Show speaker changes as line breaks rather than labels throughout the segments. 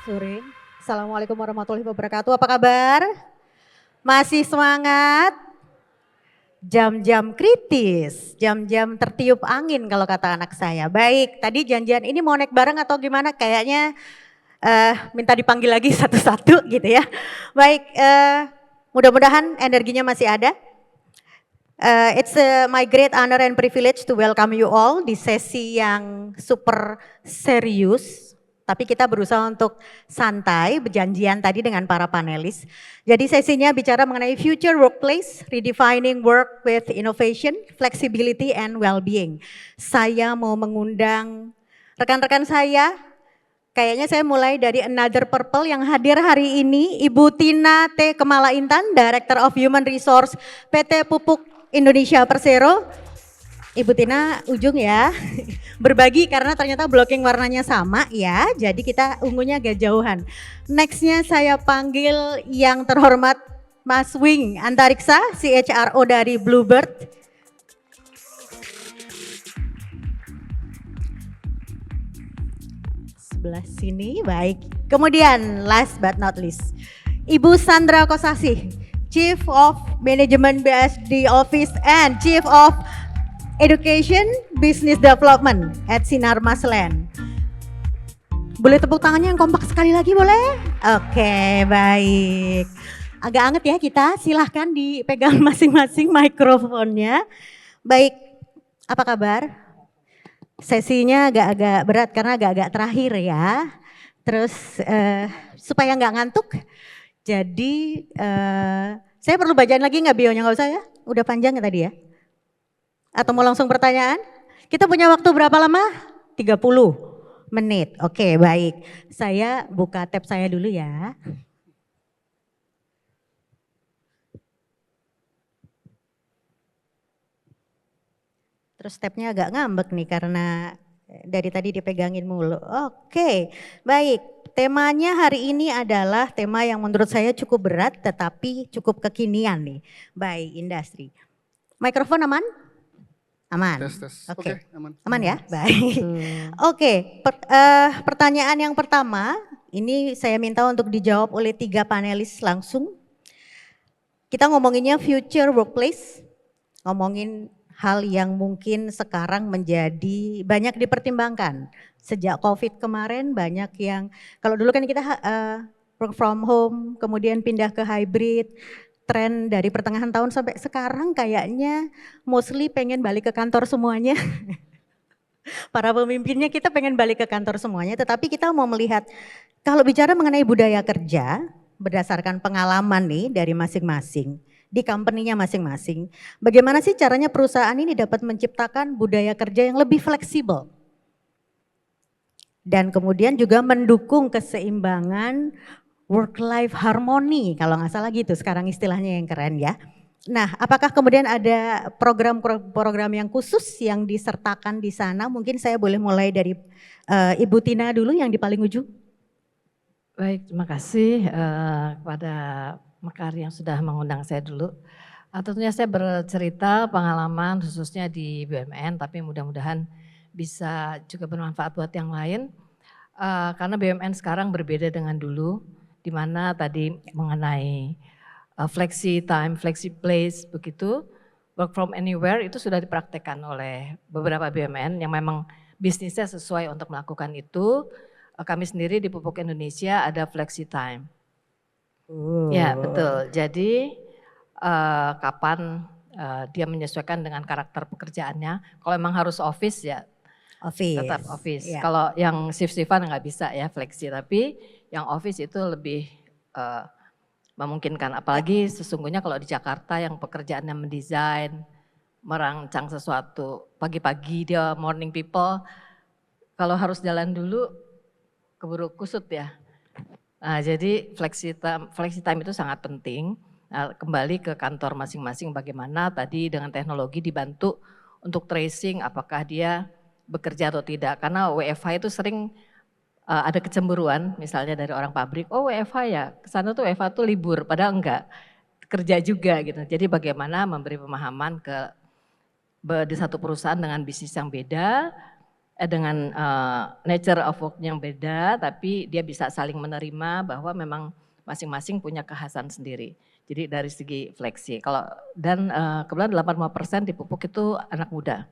Selamat sore. Assalamualaikum warahmatullahi wabarakatuh. Apa kabar? Masih semangat? Jam-jam kritis, jam-jam tertiup angin kalau kata anak saya. Baik, tadi janjian ini mau naik bareng atau gimana? Kayaknya minta dipanggil lagi satu-satu gitu ya. Baik, mudah-mudahan energinya masih ada. It's my great honor and privilege to welcome you all di sesi yang super serius. Tapi kita berusaha untuk santai, berjanjian tadi dengan para panelis. Jadi sesinya bicara mengenai future workplace, redefining work with innovation, flexibility and well-being. Saya mau mengundang rekan-rekan saya. Kayaknya saya mulai dari Another Purple yang hadir hari ini, Ibu Tina T. Kemala Intan, Director of Human Resource PT Pupuk Indonesia Persero. Ibu Tina ujung ya, berbagi karena ternyata blocking warnanya sama ya, jadi kita ungunya agak jauhan. Nextnya saya panggil yang terhormat Mas Wing Antariksa, CHRO dari Bluebird. Sebelah sini, baik. Kemudian last but not least, Ibu Sandra Kosasih, Chief of Management BSD Office and Chief of Education Business Development at Sinar Maslen. Boleh tepuk tangannya yang kompak sekali lagi boleh? Oke, baik. Agak anget ya kita, silahkan dipegang masing-masing mikrofonnya. Baik, apa kabar? Sesinya agak-agak berat karena agak-agak terakhir ya. Terus supaya nggak ngantuk, jadi saya perlu bacain lagi nggak bionya, nggak usah ya? Udah panjang ya tadi ya? Atau mau langsung pertanyaan? Kita punya waktu berapa lama? 30 menit. Oke, baik. Saya buka tab saya dulu ya. Terus tabnya agak ngambek nih karena dari tadi dipegangin mulu. Oke, baik. Temanya hari ini adalah tema yang menurut saya cukup berat tetapi cukup kekinian nih. By industri. Mikrofon aman? Aman.
Tes.
Oke.
Aman.
Aman ya? Baik. Oke, pertanyaan yang pertama, ini saya minta untuk dijawab oleh 3 panelis langsung. Kita ngomonginnya future workplace, ngomongin hal yang mungkin sekarang menjadi banyak dipertimbangkan. Sejak COVID kemarin banyak yang, kalau dulu kan kita work from home, kemudian pindah ke hybrid, tren dari pertengahan tahun sampai sekarang kayaknya mostly pengen balik ke kantor semuanya. Para pemimpinnya kita pengen balik ke kantor semuanya, tetapi kita mau melihat kalau bicara mengenai budaya kerja berdasarkan pengalaman nih dari masing-masing di company-nya masing-masing. Bagaimana sih caranya perusahaan ini dapat menciptakan budaya kerja yang lebih fleksibel? Dan kemudian juga mendukung keseimbangan work-life harmony, kalau nggak salah gitu sekarang istilahnya yang keren ya. Nah, apakah kemudian ada program-program yang khusus yang disertakan di sana? Mungkin saya boleh mulai dari Ibu Tina dulu yang di paling ujung.
Baik, terima kasih kepada Mekar yang sudah mengundang saya dulu. Tentunya saya bercerita pengalaman khususnya di BUMN, tapi mudah-mudahan bisa juga bermanfaat buat yang lain. Karena BUMN sekarang berbeda dengan dulu, di mana tadi mengenai flexi time, flexi place begitu, work from anywhere itu sudah dipraktekkan oleh beberapa BUMN yang memang bisnisnya sesuai untuk melakukan itu. Kami sendiri di Pupuk Indonesia ada flexi time. Ya betul, jadi kapan dia menyesuaikan dengan karakter pekerjaannya. Kalau memang harus office ya tetap office. Yeah. Kalau yang shift-shiftan nggak bisa ya flexi, tapi yang office itu lebih memungkinkan. Apalagi sesungguhnya kalau di Jakarta yang pekerjaannya mendesain, merancang sesuatu, pagi-pagi dia morning people, kalau harus jalan dulu keburu kusut ya. Nah, jadi flexi time itu sangat penting. Nah, kembali ke kantor masing-masing bagaimana tadi dengan teknologi dibantu untuk tracing apakah dia bekerja atau tidak. Karena WFH itu sering ada kecemburuan misalnya dari orang pabrik, oh WFH ya, kesana tuh WFH tuh libur, padahal enggak, kerja juga gitu. Jadi bagaimana memberi pemahaman di satu perusahaan dengan bisnis yang beda, dengan nature of work yang beda, tapi dia bisa saling menerima bahwa memang masing-masing punya kekhasan sendiri. Jadi dari segi fleksi. Dan kebetulan 85% di pupuk itu anak muda.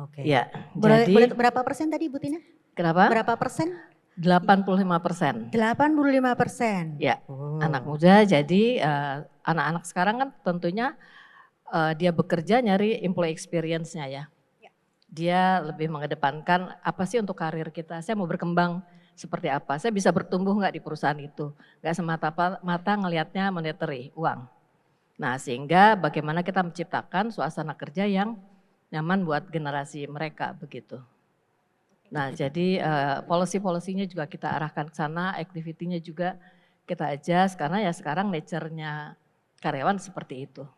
Oke.
Ya,
Boleh
jadi
berapa persen tadi Bu Tina?
kenapa?
Berapa persen?
85%.
85%.
Ya,
Oh.
anak muda. Jadi anak-anak sekarang kan tentunya dia bekerja nyari employee experience-nya ya. Dia lebih mengedepankan apa sih untuk karir kita, saya mau berkembang seperti apa, saya bisa bertumbuh nggak di perusahaan itu, nggak semata-mata ngelihatnya monetary, uang. Nah sehingga bagaimana kita menciptakan suasana kerja yang nyaman buat generasi mereka begitu. Nah jadi policy-policynya juga kita arahkan ke sana, activity-nya juga kita adjust karena ya sekarang nature-nya karyawan seperti itu.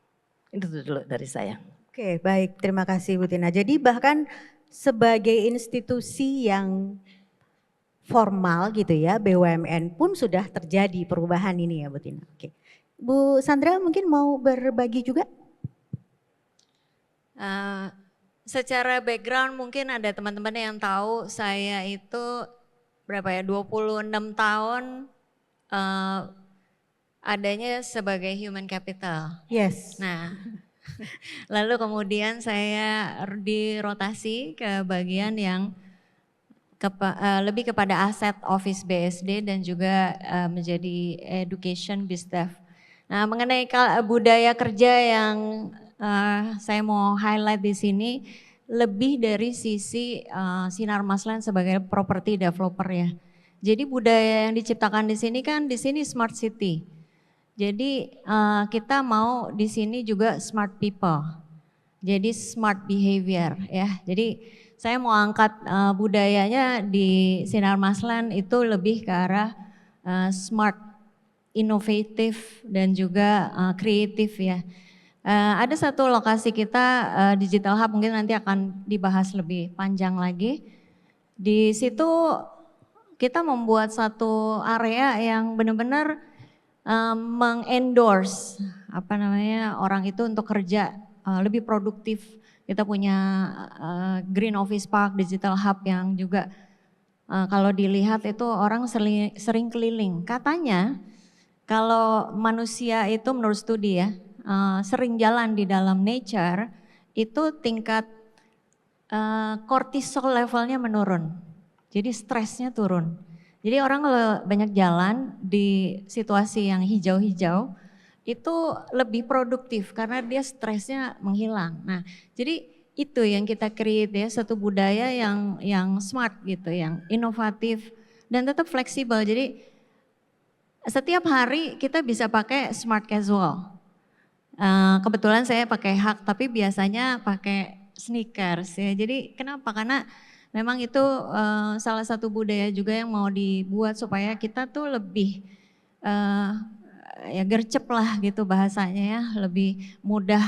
Itu dulu dari saya.
Oke, baik. Terima kasih Bu Tina. Jadi bahkan sebagai institusi yang formal gitu ya, BUMN pun sudah terjadi perubahan ini ya Bu Tina. Oke. Bu Sandra mungkin mau berbagi juga?
Secara background mungkin ada teman-teman yang tahu saya itu berapa ya 26 tahun adanya sebagai human capital.
Yes.
Nah, lalu kemudian saya dirotasi ke bagian yang lebih kepada aset office BSD dan juga menjadi education BizDev. Nah, mengenai budaya kerja yang saya mau highlight di sini lebih dari sisi Sinar Maslen sebagai property developer ya. Jadi budaya yang diciptakan di sini kan di sini smart city. Jadi kita mau di sini juga smart people. Jadi smart behavior ya. Jadi saya mau angkat budayanya di Sinar Maslen itu lebih ke arah smart, inovatif dan juga kreatif ya. Ada satu lokasi kita Digital Hub mungkin nanti akan dibahas lebih panjang lagi. Di situ kita membuat satu area yang benar-benar mengendorse orang itu untuk kerja lebih produktif. Kita punya Green Office Park, Digital Hub yang juga kalau dilihat itu orang sering keliling. Katanya kalau manusia itu menurut studi ya sering jalan di dalam nature itu tingkat kortisol levelnya menurun. Jadi stresnya turun. Jadi orang kalau banyak jalan di situasi yang hijau-hijau itu lebih produktif karena dia stresnya menghilang. Nah, jadi itu yang kita create ya, satu budaya yang smart gitu, yang inovatif dan tetap fleksibel. Jadi setiap hari kita bisa pakai smart casual. Kebetulan saya pakai hak tapi biasanya pakai sneakers ya. Jadi kenapa? Karena memang itu salah satu budaya juga yang mau dibuat supaya kita tuh lebih ya gercep lah gitu bahasanya ya, lebih mudah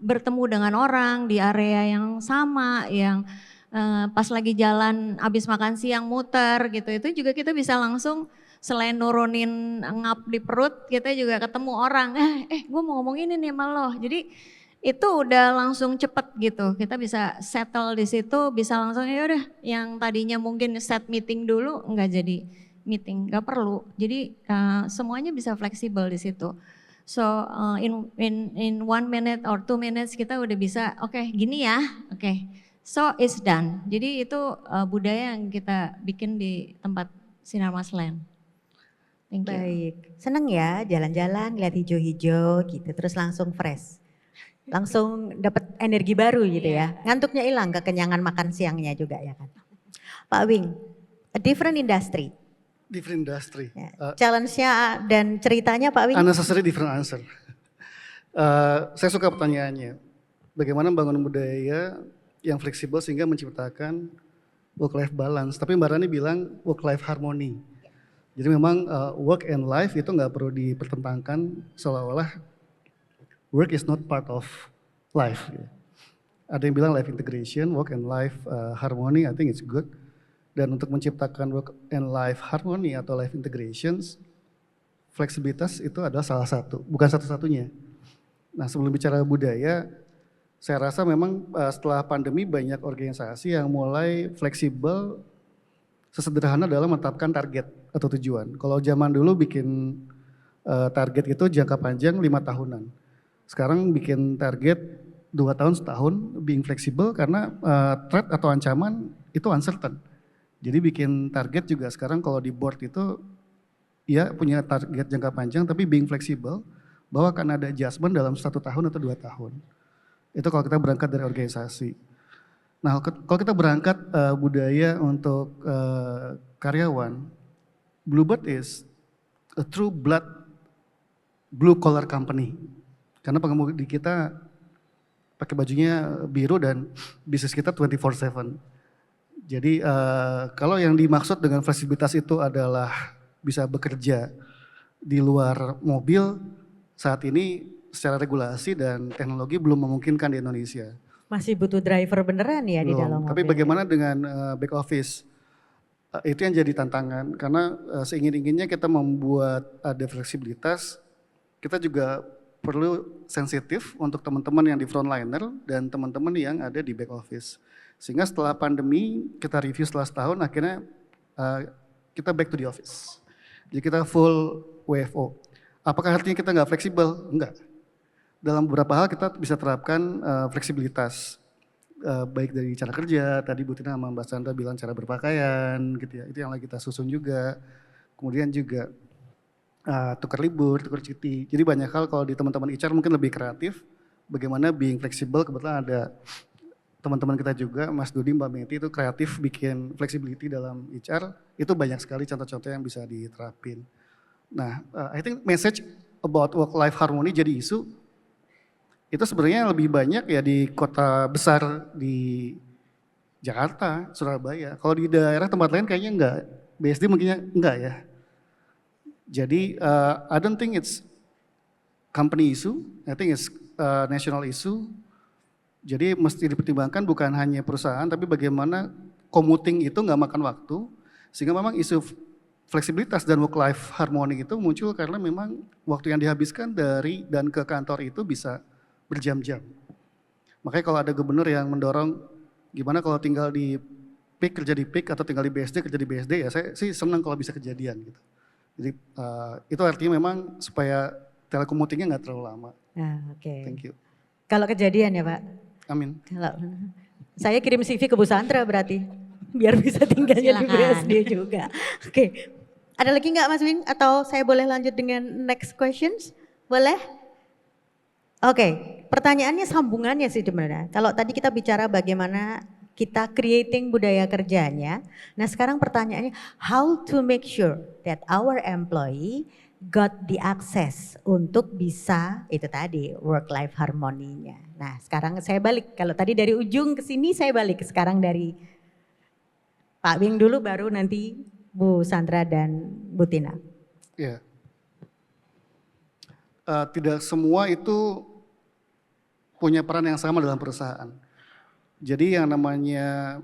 bertemu dengan orang di area yang sama, yang pas lagi jalan abis makan siang muter gitu, itu juga kita bisa langsung selain nurunin ngap di perut, kita juga ketemu orang, gue mau ngomong ini nih sama lo, jadi itu udah langsung cepet gitu, kita bisa settle di situ, bisa langsung ya udah yang tadinya mungkin set meeting dulu nggak jadi meeting, nggak perlu. Jadi semuanya bisa fleksibel di situ. So in 1 minute or 2 minutes kita udah bisa, oke, gini ya, oke. So it's done. Jadi itu budaya yang kita bikin di tempat Sinar Maslen. Thank you.
Baik, seneng ya jalan-jalan lihat hijau-hijau gitu, terus langsung fresh. Langsung dapat energi baru gitu ya. Ngantuknya hilang, kekenyangan makan siangnya juga ya kan. Pak Wing, a different industry.
Different industry.
Ya. Challenge-nya dan ceritanya Pak Wing?
Unnecessary different answer. Saya suka pertanyaannya. Bagaimana membangun budaya yang fleksibel sehingga menciptakan work-life balance. Tapi Mbak Rani bilang work-life harmony. Jadi memang work and life itu nggak perlu dipertentangkan seolah-olah work is not part of life. Ada yang bilang life integration, work and life harmony, I think it's good. Dan untuk menciptakan work and life harmony atau life integrations, fleksibilitas itu adalah salah satu, bukan satu-satunya. Nah sebelum bicara budaya, saya rasa memang setelah pandemi banyak organisasi yang mulai fleksibel, sesederhana dalam menetapkan target atau tujuan. Kalau zaman dulu bikin target itu jangka panjang 5 tahunan. Sekarang bikin target 2 tahun setahun, being fleksibel karena threat atau ancaman itu uncertain. Jadi bikin target juga sekarang kalau di board itu ya punya target jangka panjang tapi being fleksibel bahwa akan ada adjustment dalam 1 tahun atau 2 tahun. Itu kalau kita berangkat dari organisasi. Nah kalau kita berangkat budaya untuk karyawan, Bluebird is a true blood blue collar company. Karena pengemudi kita pakai bajunya biru dan bisnis kita 24/7. Jadi kalau yang dimaksud dengan fleksibilitas itu adalah bisa bekerja di luar mobil, saat ini secara regulasi dan teknologi belum memungkinkan di Indonesia.
Masih butuh driver beneran ya di dalam mobil.
Tapi bagaimana dengan back office? Itu yang jadi tantangan karena seingin-inginnya kita membuat ada fleksibilitas, kita juga perlu sensitif untuk teman-teman yang di frontliner dan teman-teman yang ada di back office. Sehingga setelah pandemi kita review setelah setahun akhirnya kita back to the office. Jadi kita full WFO. Apakah artinya kita nggak fleksibel? Enggak. Dalam beberapa hal kita bisa terapkan fleksibilitas. Baik dari cara kerja, tadi Bu Tina sama Mbak Sandra bilang cara berpakaian gitu ya. Itu yang lagi kita susun juga. Kemudian juga tukar libur, tukar cuti. Jadi banyak hal kalau di teman-teman HR mungkin lebih kreatif. Bagaimana being flexible, kebetulan ada teman-teman kita juga, Mas Dudi, Mbak Meti itu kreatif bikin flexibility dalam HR. Itu banyak sekali contoh-contoh yang bisa diterapin. Nah, I think message about work-life harmony jadi isu, itu sebenarnya lebih banyak ya di kota besar di Jakarta, Surabaya. Kalau di daerah tempat lain kayaknya enggak, BSD mungkinnya enggak ya. Jadi I don't think it's company issue, I think it's national issue. Jadi mesti dipertimbangkan bukan hanya perusahaan, tapi bagaimana commuting itu nggak makan waktu, sehingga memang isu fleksibilitas dan work-life harmony itu muncul karena memang waktu yang dihabiskan dari dan ke kantor itu bisa berjam-jam. Makanya kalau ada gubernur yang mendorong gimana kalau tinggal di PIK kerja di PIK atau tinggal di BSD kerja di BSD, ya saya sih senang kalau bisa kejadian gitu. Jadi itu artinya memang supaya telekomutingnya nggak terlalu lama.
Oke.
Thank you.
Kalau kejadian ya Pak?
Amin.
Kalau saya kirim CV ke Bu Sandra berarti biar bisa tinggalnya di
Silakan.
BSD juga. Oke. Ada lagi nggak Mas Wing? Atau saya boleh lanjut dengan next questions? Boleh? Oke, pertanyaannya sambungannya sih sebenarnya. Kalau tadi kita bicara bagaimana kita creating budaya kerjanya. Nah sekarang pertanyaannya, how to make sure that our employee got the access untuk bisa itu tadi work-life harmoninya. Nah sekarang saya balik, kalau tadi dari ujung ke sini saya balik, sekarang dari Pak Wing dulu baru nanti Bu Sandra dan Bu Tina.
Ya. Tidak semua itu punya peran yang sama dalam perusahaan. Jadi yang namanya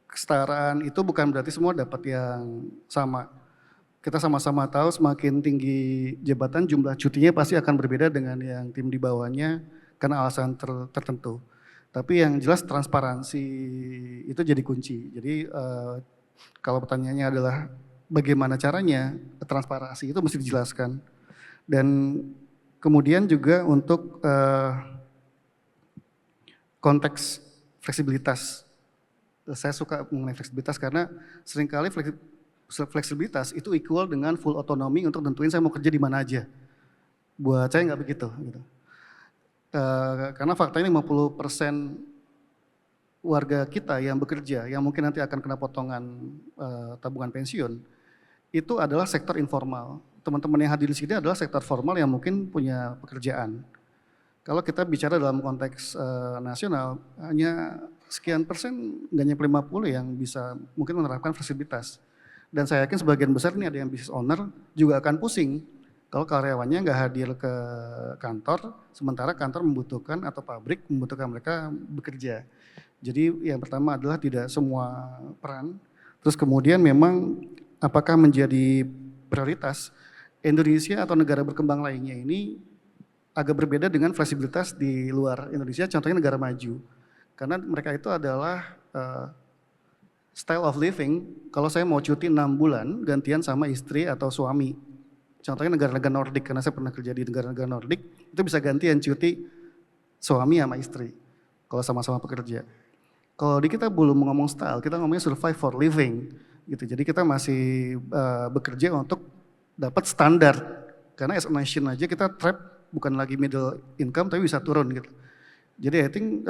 kesetaraan itu bukan berarti semua dapat yang sama. Kita sama-sama tahu semakin tinggi jabatan jumlah cutinya pasti akan berbeda dengan yang tim di bawahnya karena alasan tertentu. Tapi yang jelas transparansi itu jadi kunci. Jadi kalau pertanyaannya adalah bagaimana caranya, transparansi itu mesti dijelaskan. Dan kemudian juga untuk konteks fleksibilitas. Saya suka mengenai fleksibilitas karena seringkali fleksibilitas itu equal dengan full otonomi untuk tentuin saya mau kerja di mana aja. Buat saya nggak begitu. Gitu. Karena faktanya 50% warga kita yang bekerja, yang mungkin nanti akan kena potongan tabungan pensiun, itu adalah sektor informal. Teman-teman yang hadir di sini adalah sektor formal yang mungkin punya pekerjaan. Kalau kita bicara dalam konteks nasional, hanya sekian persen, nggak nyampe 50 yang bisa mungkin menerapkan fleksibilitas. Dan saya yakin sebagian besar ini ada yang business owner juga akan pusing kalau karyawannya nggak hadir ke kantor, sementara kantor membutuhkan atau pabrik membutuhkan mereka bekerja. Jadi yang pertama adalah tidak semua peran. Terus kemudian memang apakah menjadi prioritas Indonesia atau negara berkembang lainnya ini agak berbeda dengan fleksibilitas di luar Indonesia, contohnya negara maju. Karena mereka itu adalah style of living, kalau saya mau cuti 6 bulan gantian sama istri atau suami. Contohnya negara-negara Nordik, karena saya pernah kerja di negara-negara Nordik, itu bisa gantian cuti suami sama istri, kalau sama-sama pekerja. Kalau di kita belum ngomong style, kita ngomongnya survive for living, gitu. Jadi kita masih bekerja untuk dapat standar, karena as a nation aja kita trap bukan lagi middle income, tapi bisa turun gitu. Jadi I think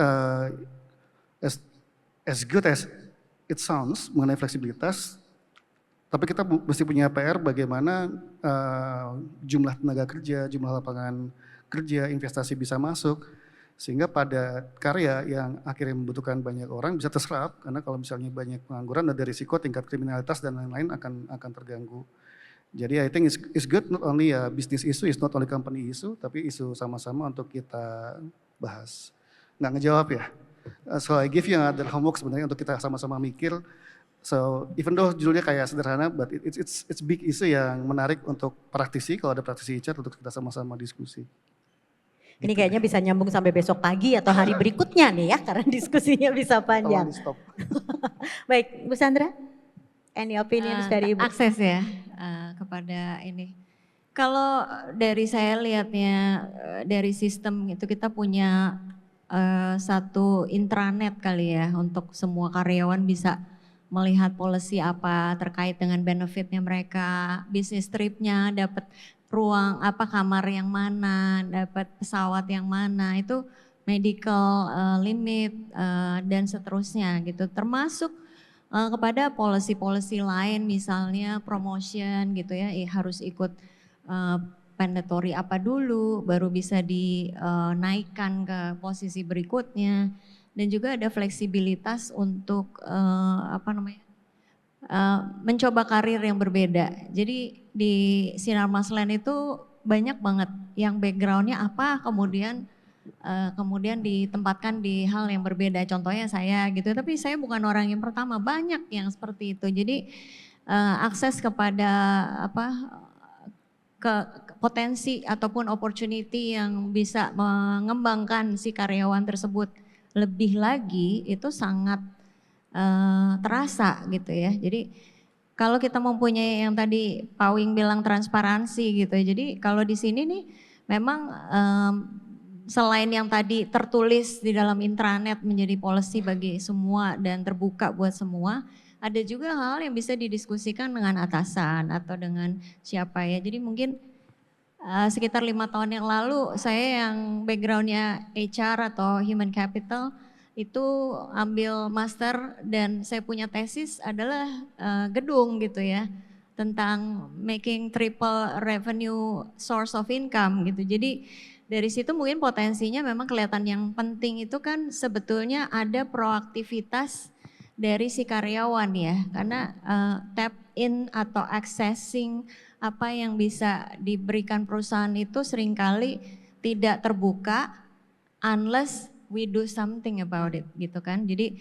as good as it sounds mengenai fleksibilitas, tapi kita mesti punya PR bagaimana jumlah tenaga kerja, jumlah lapangan kerja, investasi bisa masuk, sehingga pada karya yang akhirnya membutuhkan banyak orang bisa terserap, karena kalau misalnya banyak pengangguran ada risiko tingkat kriminalitas dan lain-lain akan terganggu. Jadi I think it's good not only a business issue, it's not only company issue, tapi isu sama-sama untuk kita bahas. Nggak ngejawab ya? So I give you another homework sebenarnya untuk kita sama-sama mikir. So even though judulnya kayak sederhana, but it's big issue yang menarik untuk praktisi, kalau ada praktisi HR untuk kita sama-sama diskusi.
Ini kayaknya bisa nyambung sampai besok pagi atau hari berikutnya nih ya, karena diskusinya bisa panjang. Baik, Bu Sandra, any opinions dari Ibu?
Akses ya kepada ini. Kalau dari saya lihatnya dari sistem itu kita punya satu intranet kali ya untuk semua karyawan bisa melihat policy apa terkait dengan benefitnya mereka, bisnis tripnya, dapat ruang apa kamar yang mana, dapat pesawat yang mana, itu medical limit dan seterusnya gitu. Termasuk kepada policy-policy lain misalnya promotion gitu ya, harus ikut mandatory apa dulu baru bisa dinaikkan ke posisi berikutnya. Dan juga ada fleksibilitas untuk mencoba karir yang berbeda. Jadi di Sinar Maslen itu banyak banget yang backgroundnya apa, kemudian ditempatkan di hal yang berbeda. Contohnya saya gitu, tapi saya bukan orang yang pertama, banyak yang seperti itu. Jadi akses kepada potensi ataupun opportunity yang bisa mengembangkan si karyawan tersebut lebih lagi itu sangat terasa gitu ya. Jadi kalau kita mempunyai yang tadi Pak Wing bilang transparansi gitu ya. Jadi kalau di sini nih memang selain yang tadi tertulis di dalam intranet menjadi policy bagi semua dan terbuka buat semua, ada juga hal yang bisa didiskusikan dengan atasan atau dengan siapa ya. Jadi mungkin sekitar 5 tahun yang lalu saya yang backgroundnya HR atau human capital itu ambil master dan saya punya tesis adalah gedung gitu ya, tentang making triple revenue source of income gitu. Jadi dari situ mungkin potensinya memang kelihatan. Yang penting itu kan sebetulnya ada proaktivitas dari si karyawan ya, karena tap in atau accessing apa yang bisa diberikan perusahaan itu seringkali tidak terbuka unless we do something about it gitu kan. Jadi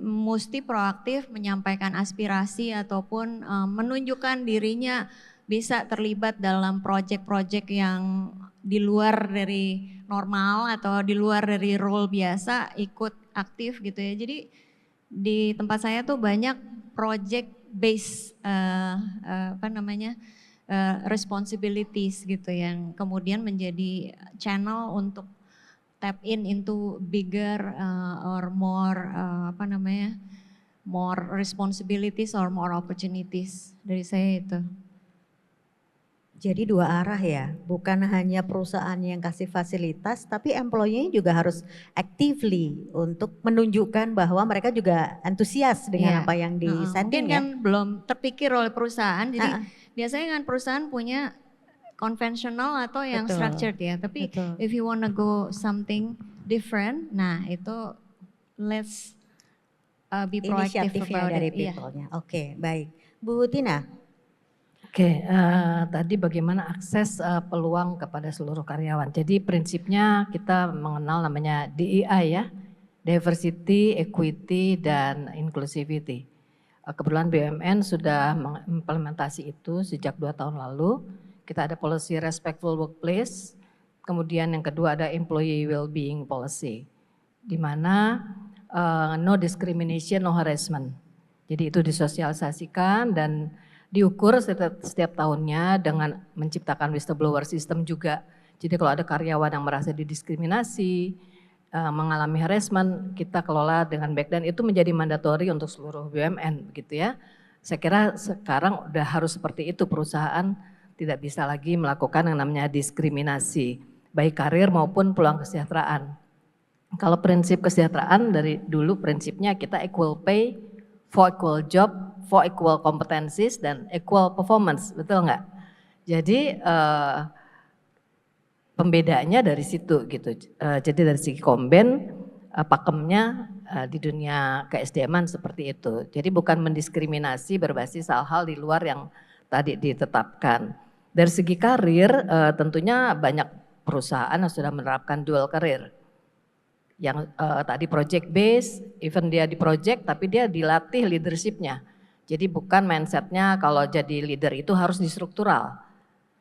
mesti proaktif menyampaikan aspirasi ataupun menunjukkan dirinya bisa terlibat dalam proyek-proyek yang di luar dari normal atau di luar dari role biasa, ikut aktif gitu ya. Jadi di tempat saya tuh banyak project based responsibilities gitu yang kemudian menjadi channel untuk tap in into bigger or more more responsibilities or more opportunities. Dari saya itu.
Jadi dua arah ya, bukan hanya perusahaan yang kasih fasilitas, tapi employee juga harus actively untuk menunjukkan bahwa mereka juga antusias dengan apa yang
Mungkin
di-setting ya.
kan belum terpikir oleh perusahaan, jadi biasanya kan perusahaan punya konvensional atau yang structured ya, tapi if you wanna go something different, nah itu let's be proactive about
dari
it.
people-nya. Oke, baik. Bu Tina.
Oke, tadi bagaimana akses peluang kepada seluruh karyawan. Jadi prinsipnya kita mengenal namanya DEI ya, Diversity, Equity, dan Inclusivity. Kebetulan BUMN sudah mengimplementasi itu sejak 2 tahun lalu. Kita ada policy Respectful Workplace, Kemudian yang kedua ada employee well-being policy, di mana no discrimination, no harassment. Jadi itu disosialisasikan dan diukur setiap tahunnya dengan menciptakan whistleblower system juga. Jadi kalau ada karyawan yang merasa didiskriminasi, mengalami harassment, kita kelola dengan baik dan itu menjadi mandatori untuk seluruh BUMN begitu ya. Saya kira sekarang udah harus seperti itu, perusahaan tidak bisa lagi melakukan yang namanya diskriminasi, baik karir maupun peluang kesejahteraan. Kalau prinsip kesejahteraan dari dulu prinsipnya kita equal pay for equal job, for equal competencies dan equal performance, betul nggak? Jadi pembedaannya dari situ gitu. Jadi dari segi komben pakemnya di dunia ke-SDM-an seperti itu. Jadi bukan mendiskriminasi berbasis hal-hal di luar yang tadi ditetapkan. Dari segi karir tentunya banyak perusahaan yang sudah menerapkan dual career. Yang tadi project base, even dia di project tapi dia dilatih leadershipnya. Jadi bukan mindsetnya kalau jadi leader itu harus di struktural.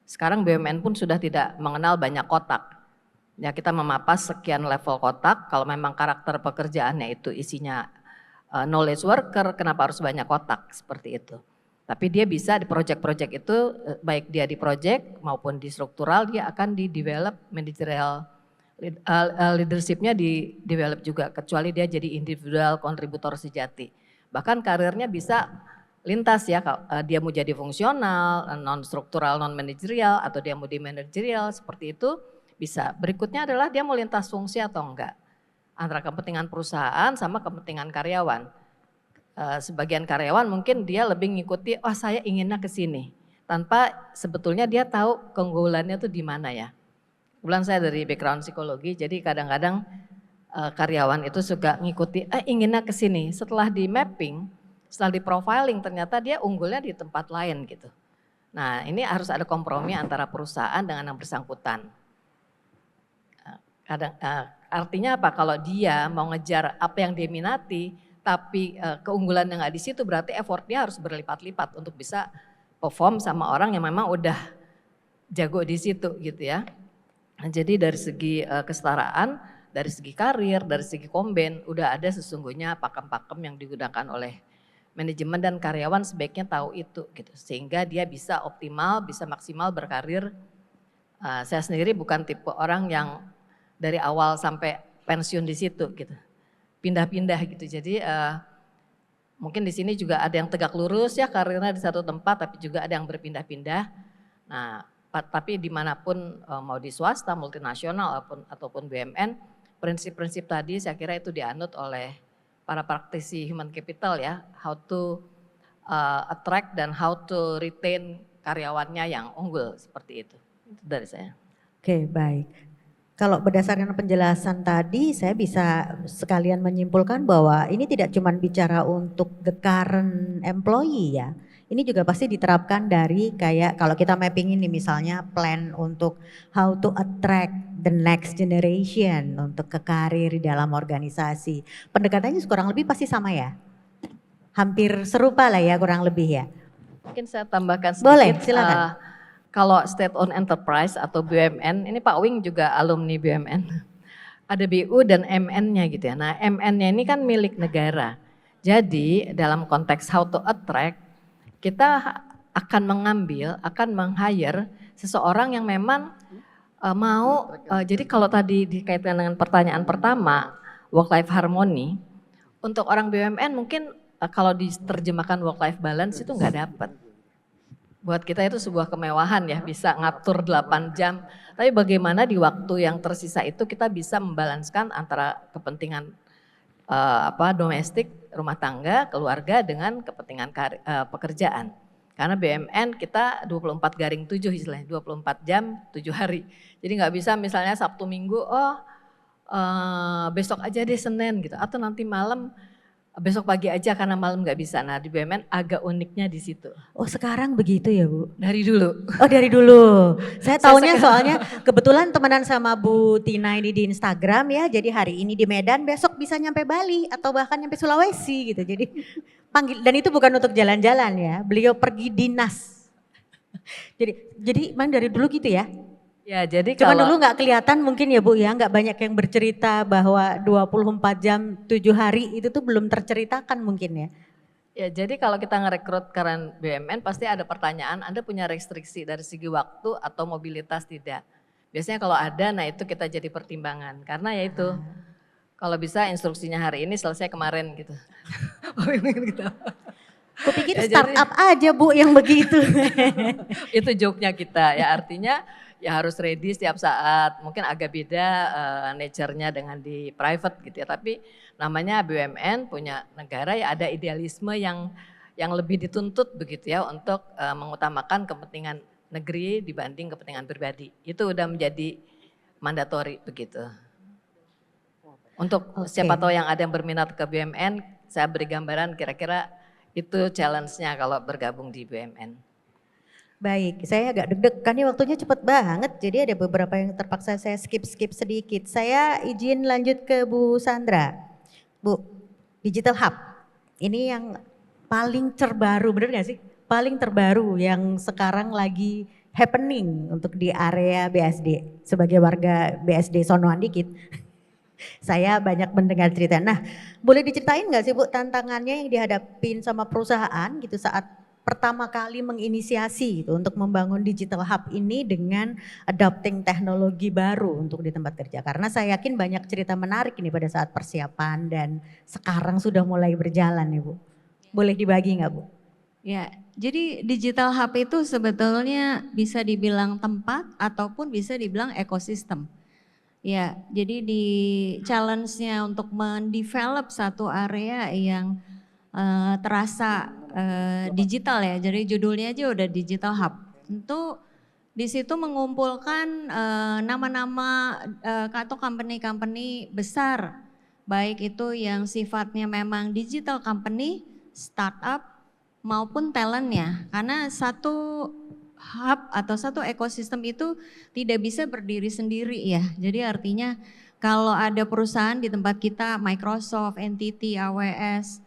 Sekarang BUMN pun sudah tidak mengenal banyak kotak. Ya kita memapas sekian level kotak, kalau memang karakter pekerjaannya itu isinya knowledge worker, kenapa harus banyak kotak seperti itu. Tapi dia bisa di project-project itu, baik dia di project maupun di struktural, dia akan di develop managerial leadershipnya di develop juga, kecuali dia jadi individual kontributor sejati. Bahkan karirnya bisa lintas ya, dia mau jadi fungsional, non struktural, non manajerial, atau dia mau di manajerial seperti itu bisa. Berikutnya adalah dia mau lintas fungsi atau enggak, antara kepentingan perusahaan sama kepentingan karyawan. Sebagian karyawan mungkin dia lebih ngikuti, oh saya inginnya ke sini, tanpa sebetulnya dia tahu keunggulannya tuh di mana ya. Kebetulan saya dari background psikologi, jadi kadang-kadang karyawan itu suka ngikuti, inginnya ke sini. Setelah di mapping, setelah di profiling ternyata dia unggulnya di tempat lain gitu. Nah ini harus ada kompromi antara perusahaan dengan yang bersangkutan. Artinya apa? Kalau dia mau ngejar apa yang dia minati, tapi keunggulan yang nggak di situ, berarti effortnya harus berlipat-lipat untuk bisa perform sama orang yang memang udah jago di situ gitu ya. Nah, jadi dari segi kesetaraan, dari segi karir, dari segi komben, udah ada sesungguhnya pakem-pakem yang digunakan oleh manajemen dan karyawan sebaiknya tahu itu gitu, sehingga dia bisa optimal, bisa maksimal berkarir. Saya sendiri bukan tipe orang yang dari awal sampai pensiun di situ gitu, pindah-pindah gitu. Jadi mungkin di sini juga ada yang tegak lurus ya karirnya di satu tempat, tapi juga ada yang berpindah-pindah. Nah, tapi dimanapun mau di swasta, multinasional ataupun BUMN, prinsip-prinsip tadi saya kira itu dianut oleh para praktisi human capital ya, how to attract dan how to retain karyawannya yang unggul seperti itu. Itu dari saya.
Oke, baik. Kalau berdasarkan penjelasan tadi, saya bisa sekalian menyimpulkan bahwa ini tidak cuma bicara untuk the current employee ya. Ini juga pasti diterapkan dari kayak kalau kita mapping ini misalnya plan untuk how to attract the next generation untuk ke karir di dalam organisasi. Pendekatannya kurang lebih pasti sama ya? Hampir serupa lah ya kurang lebih ya?
Mungkin saya tambahkan sedikit.
Boleh, silakan.
Kalau state owned enterprise atau BUMN, ini Pak Wing juga alumni BUMN. Ada BU dan MN-nya gitu ya. Nah MN-nya ini kan milik negara. Jadi dalam konteks how to attract, kita akan mengambil, akan meng-hire seseorang yang memang mau, jadi kalau tadi dikaitkan dengan pertanyaan pertama, work-life harmony, untuk orang BUMN mungkin kalau diterjemahkan work-life balance itu nggak dapat. Buat kita itu sebuah kemewahan ya, bisa ngatur 8 jam. Tapi bagaimana di waktu yang tersisa itu kita bisa membalanskan antara kepentingan domestik, rumah tangga, keluarga dengan kepentingan pekerjaan. Karena BUMN kita 24/7 istilahnya, 24 jam 7 hari. Jadi nggak bisa misalnya Sabtu Minggu, besok aja deh Senin gitu, atau nanti malam besok pagi aja karena malam nggak bisa. Nah di BUMN agak uniknya di situ.
Oh sekarang begitu ya Bu?
Dari dulu.
Oh dari dulu. Saya tahunya soalnya kebetulan temenan sama Bu Tina ini di Instagram ya. Jadi hari ini di Medan, besok bisa nyampe Bali atau bahkan nyampe Sulawesi gitu. Jadi panggil, dan itu bukan untuk jalan-jalan ya. Beliau pergi dinas. Jadi memang dari dulu gitu ya?
Ya, jadi
Cuma
kalau
dulu nggak kelihatan mungkin ya Bu ya, nggak banyak yang bercerita bahwa 24 jam 7 hari itu tuh belum terceritakan mungkin ya.
ya, jadi kalau kita ngerekrut karena BUMN pasti ada pertanyaan, Anda punya restriksi dari segi waktu atau mobilitas tidak? Biasanya kalau ada, nah itu kita jadi pertimbangan. Karena ya itu, kalau bisa instruksinya hari ini selesai kemarin gitu. Gitu.
Kupikir
Ya, jadi
startup aja Bu yang begitu.
itu joke-nya kita ya, artinya ya harus ready setiap saat. Mungkin agak beda nature-nya dengan di private gitu ya, tapi namanya BUMN punya negara ya ada idealisme yang lebih dituntut begitu ya untuk mengutamakan kepentingan negeri dibanding kepentingan pribadi. Itu udah menjadi mandatori begitu. Untuk siapa tahu yang ada yang berminat ke BUMN, saya beri gambaran kira-kira itu challenge-nya kalau bergabung di BUMN.
Baik, saya agak deg-degan nih waktunya cepet banget. Jadi ada beberapa yang terpaksa saya skip sedikit. Saya izin lanjut ke Bu Sandra. Bu, Digital Hub. Ini yang paling terbaru, bener gak sih? Paling terbaru yang sekarang lagi happening untuk di area BSD. Sebagai warga BSD sonoan dikit. Saya banyak mendengar cerita. Nah, boleh diceritain nggak sih Bu tantangannya yang dihadapin sama perusahaan gitu saat pertama kali menginisiasi gitu untuk membangun digital hub ini dengan adopting teknologi baru untuk di tempat kerja. Karena saya yakin banyak cerita menarik ini pada saat persiapan dan sekarang sudah mulai berjalan nih Bu. Boleh dibagi nggak Bu?
Ya, jadi digital hub itu sebetulnya bisa dibilang tempat ataupun bisa dibilang ekosistem. Ya, jadi di challenge-nya untuk mendevelop satu area yang terasa digital ya. Jadi judulnya aja udah digital hub. Tentu di situ mengumpulkan nama-nama atau company-company besar, baik itu yang sifatnya memang digital company, startup maupun talentnya. Karena satu hub atau satu ekosistem itu tidak bisa berdiri sendiri ya. Jadi artinya kalau ada perusahaan di tempat kita, Microsoft, NTT, AWS,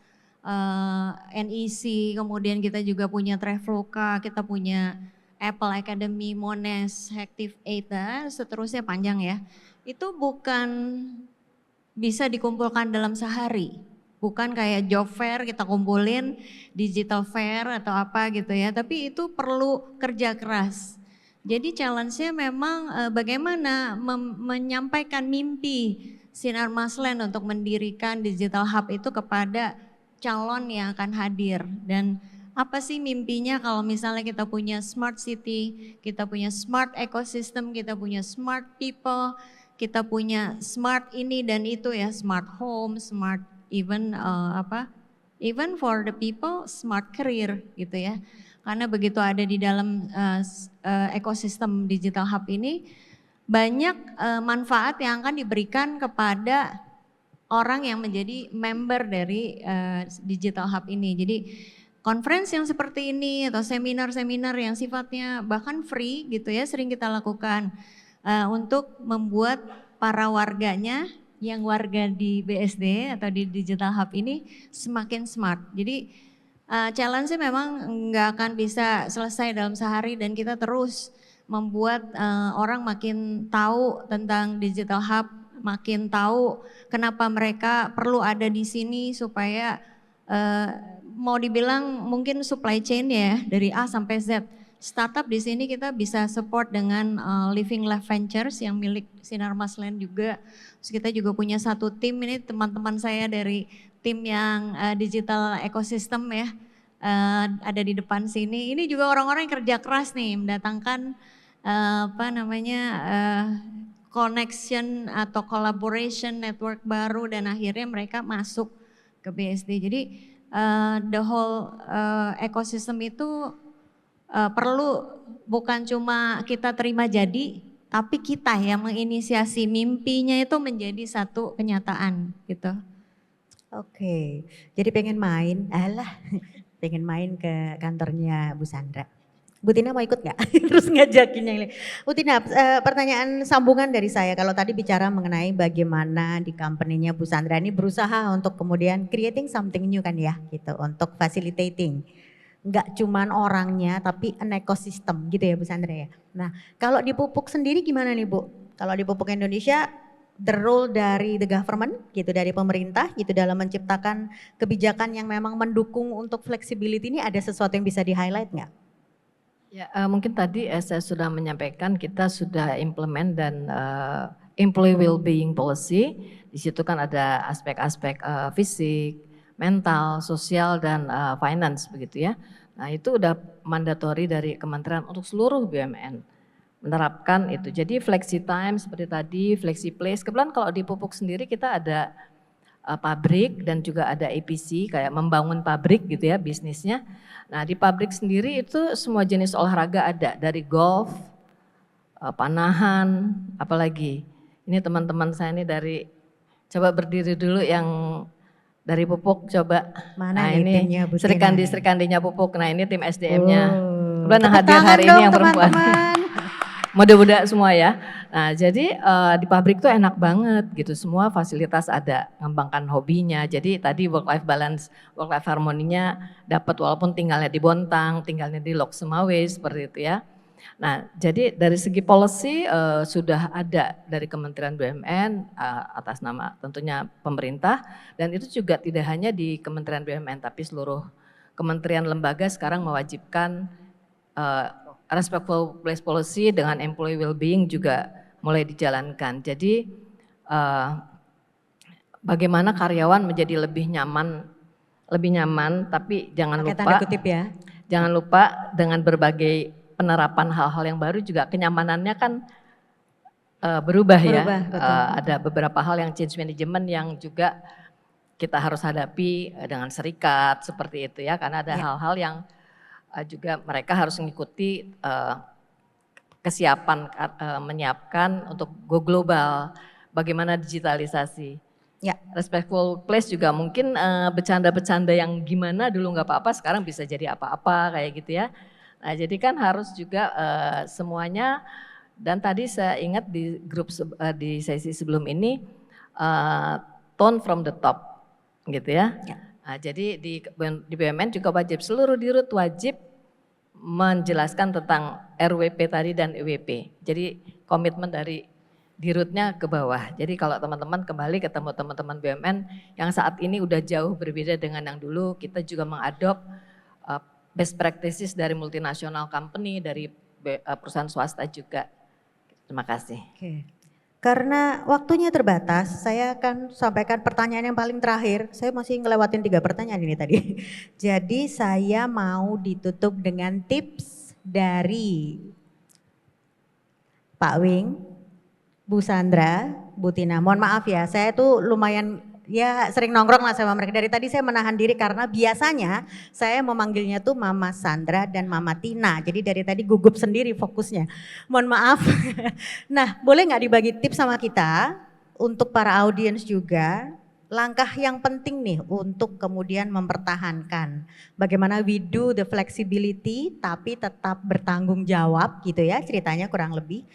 NEC, kemudian kita juga punya Traveloka, kita punya Apple Academy, Monash, Active8, seterusnya panjang ya. Itu bukan bisa dikumpulkan dalam sehari. Bukan kayak job fair kita kumpulin, digital fair atau apa gitu ya. Tapi itu perlu kerja keras. Jadi challenge-nya memang bagaimana menyampaikan mimpi Sinar Maslen untuk mendirikan digital hub itu kepada calon yang akan hadir. Dan apa sih mimpinya kalau misalnya kita punya smart city, kita punya smart ecosystem, kita punya smart people, kita punya smart ini dan itu ya, smart home, smart even even for the people smart career gitu ya. Karena begitu ada di dalam ekosistem digital hub ini banyak manfaat yang akan diberikan kepada orang yang menjadi member dari digital hub ini. Jadi conference yang seperti ini atau seminar-seminar yang sifatnya bahkan free gitu ya sering kita lakukan untuk membuat para warganya yang warga di BSD atau di Digital Hub ini semakin smart. Jadi challenge-nya memang nggak akan bisa selesai dalam sehari dan kita terus membuat orang makin tahu tentang Digital Hub, makin tahu kenapa mereka perlu ada di sini supaya mau dibilang mungkin supply chain ya dari A sampai Z. Startup di sini kita bisa support dengan Living Lab Ventures yang milik Sinar Maslen juga. Terus kita juga punya satu tim ini teman-teman saya dari tim yang digital ecosystem ya ada di depan sini. Ini juga orang-orang yang kerja keras nih mendatangkan connection atau collaboration network baru dan akhirnya mereka masuk ke BSD. Jadi the whole ecosystem itu perlu bukan cuma kita terima jadi, tapi kita yang menginisiasi mimpinya itu menjadi satu kenyataan gitu.
Oke, jadi pengen main, pengen main ke kantornya Bu Sandra. Bu Tina mau ikut nggak? Terus ngajakin yang lain. Bu Tina, pertanyaan sambungan dari saya. Kalau tadi bicara mengenai bagaimana di company-nya Bu Sandra ini berusaha untuk kemudian creating something new kan ya, gitu, untuk facilitating Nggak cuman orangnya tapi an ekosistem gitu ya Bu Sandra ya. Nah kalau di Pupuk sendiri gimana nih Bu? Kalau di Pupuk Indonesia the role dari the government gitu, dari pemerintah gitu dalam menciptakan kebijakan yang memang mendukung untuk flexibility ini, ada sesuatu yang bisa di highlight nggak?
Ya, mungkin tadi saya sudah menyampaikan kita sudah implement dan employee well-being policy. Di situ kan ada aspek-aspek fisik, mental, sosial, dan finance begitu ya. Nah itu udah mandatori dari kementerian untuk seluruh BUMN menerapkan itu. Jadi flexi time seperti tadi, flexi place. Kebetulan kalau di Pupuk sendiri kita ada pabrik dan juga ada APC kayak membangun pabrik gitu ya bisnisnya. Nah di pabrik sendiri itu semua jenis olahraga ada, dari golf, panahan, apalagi. Ini teman-teman saya ini dari, coba berdiri dulu yang dari Pupuk coba.
Mana
nah
nih
ini
timnya Bu Tina?
Serikandinya Pupuk, nah ini tim SDM-nya.
Oh,
Kebetulan yang
tepuk
hadir
tangan
hari ini
dong,
yang perempuan.
teman-teman.
Muda-muda semua ya. Nah jadi di pabrik tuh enak banget gitu, semua fasilitas ada, ngembangkan hobinya. Jadi tadi work life balance, work life harmoninya dapat walaupun tinggalnya di Bontang, tinggalnya di Lok Sumawe seperti itu ya. Nah jadi dari segi policy sudah ada dari Kementerian BUMN atas nama tentunya pemerintah, dan itu juga tidak hanya di Kementerian BUMN tapi seluruh kementerian lembaga sekarang mewajibkan respectful place policy dengan employee well-being juga mulai dijalankan. Jadi bagaimana karyawan menjadi lebih nyaman, tapi jangan
Pakai
lupa,
tanda kutip ya.
jangan lupa dengan berbagai penerapan hal-hal yang baru juga kenyamanannya kan berubah ya.
Betul.
Ada beberapa hal yang change management yang juga kita harus hadapi dengan serikat seperti itu ya, karena ada hal-hal yang juga mereka harus mengikuti kesiapan menyiapkan untuk go global, bagaimana digitalisasi.
Ya.
Respectful place juga mungkin bercanda-bercanda yang gimana dulu nggak apa-apa sekarang bisa jadi apa-apa kayak gitu ya. Nah jadi kan harus juga semuanya, dan tadi saya ingat di grup di sesi sebelum ini tone from the top gitu ya. Nah, jadi di BUMN juga wajib, seluruh dirut wajib menjelaskan tentang RWP tadi dan EWP. Jadi komitmen dari dirutnya ke bawah. Jadi kalau teman-teman kembali ketemu teman-teman BUMN yang saat ini udah jauh berbeda dengan yang dulu, kita juga mengadop best practices dari multinational company, dari perusahaan swasta juga. Terima kasih.
Oke. Karena waktunya terbatas, saya akan sampaikan pertanyaan yang paling terakhir. Saya masih ngelewatin 3 pertanyaan ini tadi. Jadi saya mau ditutup dengan tips dari Pak Wing, Bu Sandra, Bu Tina. Mohon maaf ya, saya tuh lumayan ya sering nongkrong lah sama mereka. Dari tadi saya menahan diri karena biasanya saya memanggilnya tuh Mama Sandra dan Mama Tina. Jadi dari tadi gugup sendiri fokusnya. Mohon maaf. Nah, boleh nggak dibagi tips sama kita untuk para audiens juga, langkah yang penting nih untuk kemudian mempertahankan bagaimana we do the flexibility tapi tetap bertanggung jawab gitu ya ceritanya kurang lebih.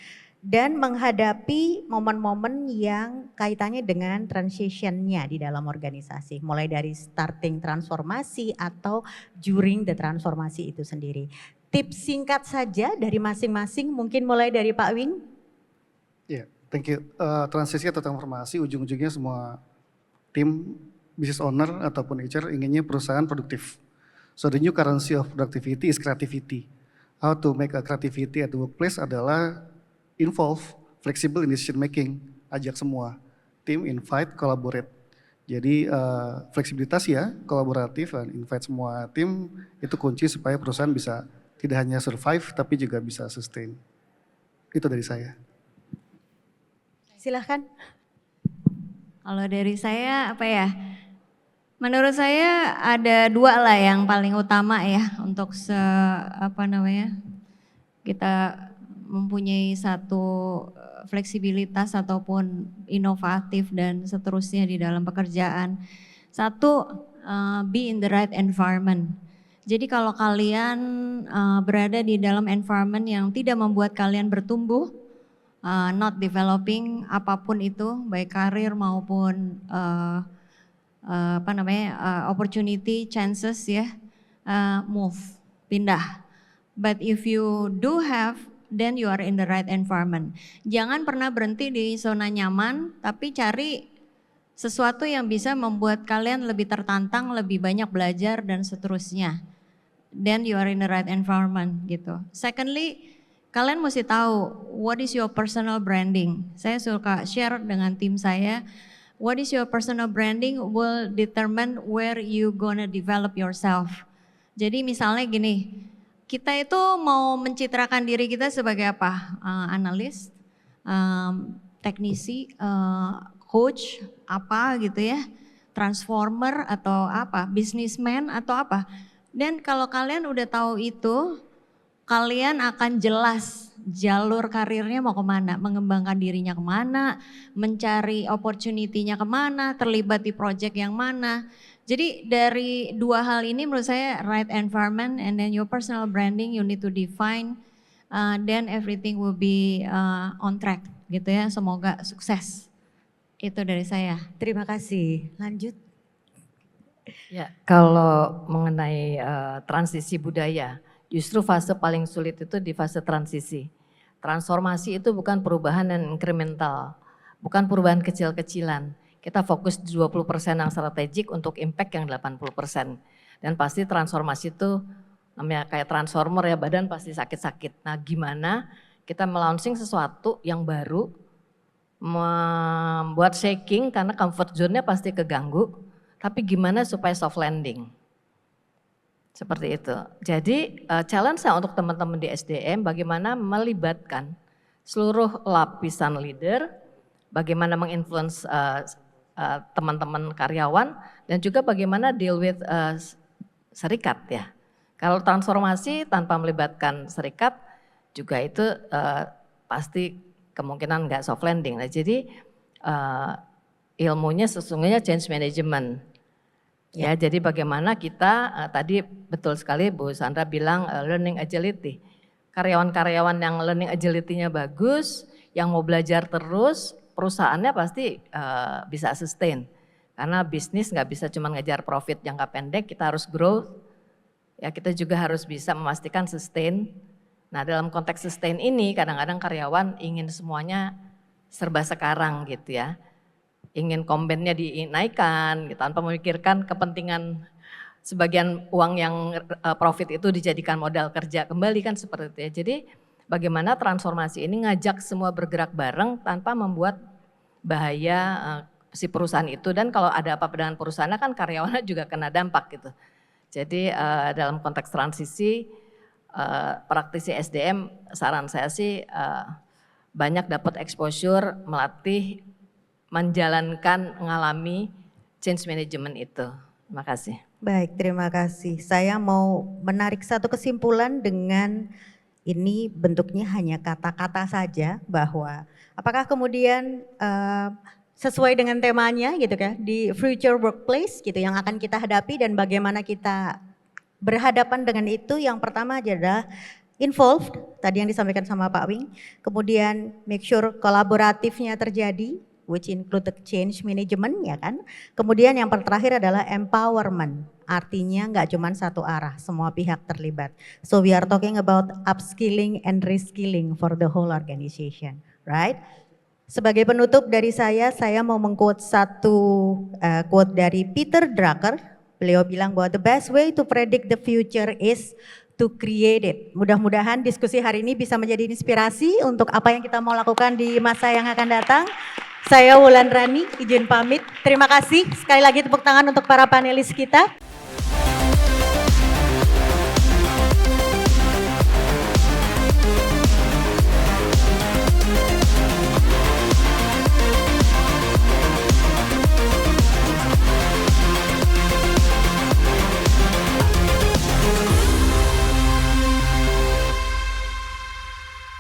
Dan menghadapi momen-momen yang kaitannya dengan transitionnya di dalam organisasi. Mulai dari starting transformasi atau during the transformasi itu sendiri. Tips singkat saja dari masing-masing, mungkin mulai dari Pak Wing.
Ya, thank you. Transisi atau transformasi ujung-ujungnya semua tim business owner ataupun HR inginnya perusahaan produktif. So the new currency of productivity is creativity. How to make a creativity at the workplace adalah involve flexible in decision making, ajak semua tim, invite, collaborate. Jadi fleksibilitas ya, kolaboratif, invite semua tim itu kunci supaya perusahaan bisa tidak hanya survive tapi juga bisa sustain. Itu dari saya.
Silahkan.
Kalau dari saya apa ya? Menurut saya ada 2 lah yang paling utama ya untuk kita mempunyai satu fleksibilitas ataupun inovatif dan seterusnya di dalam pekerjaan. Satu, be in the right environment. Jadi kalau kalian berada di dalam environment yang tidak membuat kalian bertumbuh, not developing apapun itu, baik karir maupun opportunity, chances ya, move. pindah. But if you do have, then you are in the right environment. Jangan pernah berhenti di zona nyaman, tapi cari sesuatu yang bisa membuat kalian lebih tertantang, lebih banyak belajar dan seterusnya. Then you are in the right environment gitu. Secondly, kalian mesti tahu what is your personal branding. Saya suka share dengan tim saya, what is your personal branding will determine where you gonna develop yourself. Jadi misalnya gini, kita itu mau mencitrakan diri kita sebagai apa? Analis, teknisi, coach, apa gitu ya, transformer atau apa, businessman atau apa. Dan kalau kalian udah tahu itu, kalian akan jelas jalur karirnya mau kemana, mengembangkan dirinya kemana, mencari opportunity-nya kemana, terlibat di project yang mana. Jadi dari dua hal ini menurut saya right environment and then your personal branding you need to define, then everything will be on track gitu ya. Semoga sukses. Itu dari saya.
Terima kasih. Lanjut.
Ya, kalau mengenai transisi budaya, justru fase paling sulit itu di fase transisi. Transformasi itu bukan perubahan yang incremental, bukan perubahan kecil-kecilan. Kita fokus di 20% yang strategik untuk impact yang 80%. Dan pasti transformasi itu namanya kayak transformer ya, badan pasti sakit-sakit. Nah gimana kita melaunching sesuatu yang baru, membuat shaking karena comfort zone-nya pasti keganggu, tapi gimana supaya soft landing. Seperti itu. Jadi challenge saya untuk teman-teman di SDM bagaimana melibatkan seluruh lapisan leader, bagaimana menginfluence teman-teman karyawan dan juga bagaimana deal with serikat ya. Kalau transformasi tanpa melibatkan serikat juga itu pasti kemungkinan nggak soft landing. Nah, jadi ilmunya sesungguhnya change management. Ya, jadi bagaimana kita tadi betul sekali Bu Sandra bilang learning agility. Karyawan-karyawan yang learning agility-nya bagus, yang mau belajar terus, perusahaannya pasti bisa sustain. Karena bisnis nggak bisa cuma ngejar profit jangka pendek, kita harus grow. Ya, kita juga harus bisa memastikan sustain. Nah, dalam konteks sustain ini kadang-kadang karyawan ingin semuanya serba sekarang gitu ya. Ingin kombennya dinaikkan gitu, tanpa memikirkan kepentingan sebagian uang yang profit itu dijadikan modal kerja kembali kan seperti itu ya. Jadi bagaimana transformasi ini ngajak semua bergerak bareng tanpa membuat bahaya si perusahaan itu, dan kalau ada apa-apa dengan perusahaannya kan karyawannya juga kena dampak gitu. Jadi dalam konteks transisi praktisi SDM saran saya sih banyak dapat exposure, melatih, menjalankan, mengalami change management itu. Terima kasih.
Baik, terima kasih. Saya mau menarik satu kesimpulan dengan ini bentuknya hanya kata-kata saja, bahwa apakah kemudian sesuai dengan temanya gitu kan, di future workplace gitu yang akan kita hadapi dan bagaimana kita berhadapan dengan itu. Yang pertama adalah involved, tadi yang disampaikan sama Pak Wing. Kemudian make sure kolaboratifnya terjadi, which include the change management ya kan. Kemudian yang terakhir adalah empowerment, artinya nggak cuma satu arah, semua pihak terlibat. So we are talking about upskilling and reskilling for the whole organization, right? Sebagai penutup dari saya mau mengquote satu quote dari Peter Drucker. Beliau bilang bahwa the best way to predict the future is to create it. Mudah-mudahan diskusi hari ini bisa menjadi inspirasi untuk apa yang kita mau lakukan di masa yang akan datang. Saya Wulan Rani, izin pamit. Terima kasih. Sekali lagi tepuk tangan untuk para panelis kita.